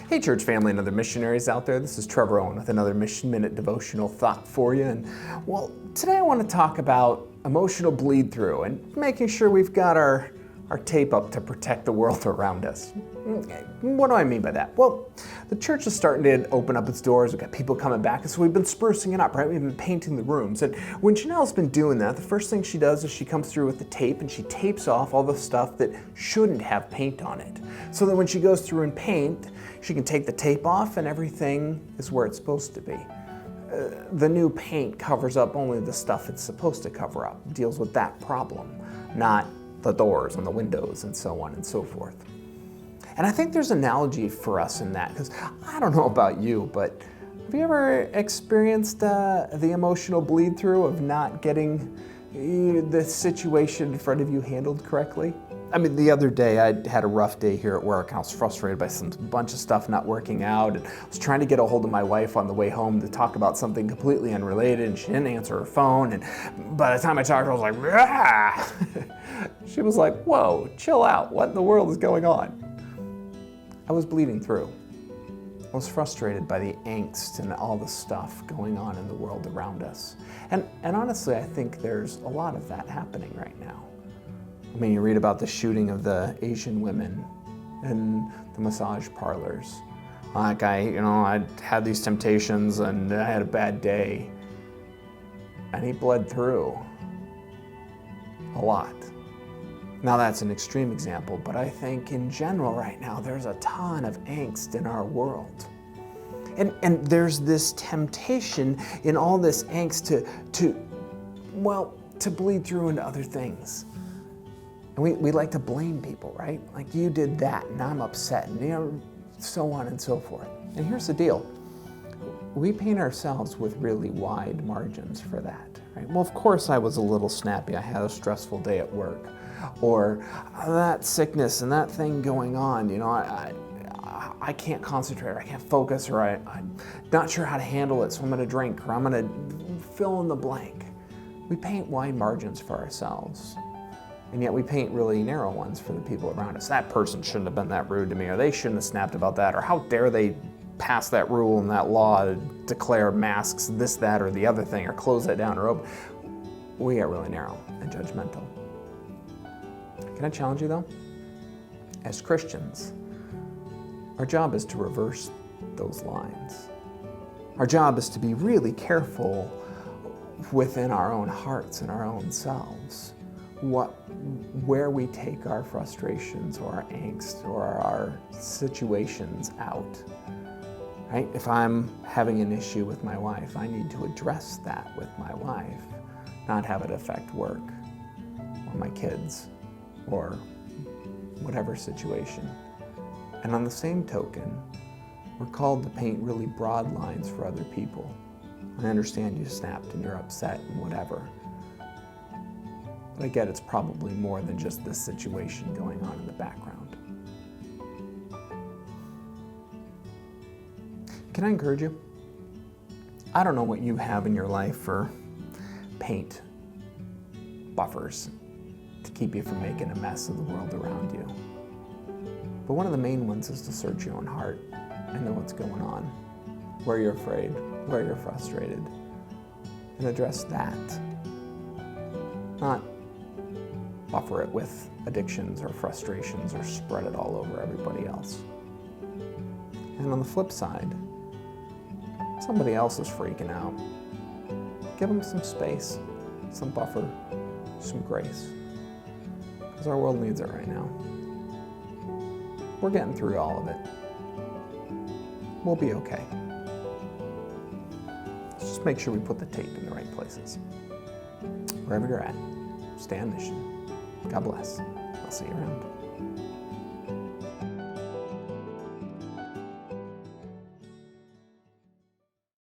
Hey church family and other missionaries out there, this is 𝘕𝘶𝘀𝘀𝗀𝗀𝗀𝗀 with another Mission Minute devotional thought for you. And well, today I want to talk about emotional bleed through and making sure we've got our tape up to protect the world around us. What do I mean by that? Well, the church is starting to open up its doors. We've got people coming back, and so we've been sprucing it up, right? We've been painting the rooms. And when Janelle's been doing that, the first thing she does is she comes through with the tape and she tapes off all the stuff that shouldn't have paint on it. So that when she goes through and paint, she can take the tape off and everything is where it's supposed to be. The new paint covers up only the stuff it's supposed to cover up, deals with that problem, not the doors and the windows and so on and so forth. And I think there's an analogy for us in that, because I don't know about you, but have you ever experienced the emotional bleed through of not getting the situation in front of you handled correctly? I mean, the other day I had a rough day here at work. I was frustrated by some bunch of stuff not working out, and I was trying to get a hold of my wife on the way home to talk about something completely unrelated, and she didn't answer her phone, and by the time I talked to her, I was like, ah! She was like, whoa, chill out, what in the world is going on? I was bleeding through. I was frustrated by the angst and all the stuff going on in the world around us. And honestly, I think there's a lot of that happening right now. I mean, you read about the shooting of the Asian women in the massage parlors. Like I had these temptations and I had a bad day. And he bled through a lot. Now that's an extreme example, but I think in general right now, there's a ton of angst in our world. And there's this temptation in all this angst to bleed through into other things. And we like to blame people, right? Like, you did that and I'm upset, and so on and so forth. And here's the deal. We paint ourselves with really wide margins for that, right? Well, of course I was a little snappy. I had a stressful day at work. Or that sickness and that thing going on, I can't concentrate, or I can't focus, or I'm not sure how to handle it, so I'm gonna drink, or I'm gonna fill in the blank. We paint wide margins for ourselves. And yet we paint really narrow ones for the people around us. That person shouldn't have been that rude to me, or they shouldn't have snapped about that, or how dare they pass that rule and that law to declare masks this, that, or the other thing, or close that down, or open. We get really narrow and judgmental. Can I challenge you though? As Christians, our job is to reverse those lines. Our job is to be really careful within our own hearts and our own selves where we take our frustrations or our angst or our situations out. Right? If I'm having an issue with my wife, I need to address that with my wife, not have it affect work or my kids or whatever situation. And on the same token, we're called to paint really broad lines for other people. I understand you snapped and you're upset and whatever. But I get it's probably more than just this situation going on in the background. Can I encourage you? I don't know what you have in your life for paint buffers to keep you from making a mess of the world around you. But one of the main ones is to search your own heart and know what's going on, where you're afraid, where you're frustrated, and address that. Not buffer it with addictions or frustrations or spread it all over everybody else. And on the flip side, somebody else is freaking out. Give them some space, some buffer, some grace. Because our world needs it right now. We're getting through all of it. We'll be okay. Just make sure we put the tape in the right places. Wherever you're at, stay on mission. God bless. I'll see you around.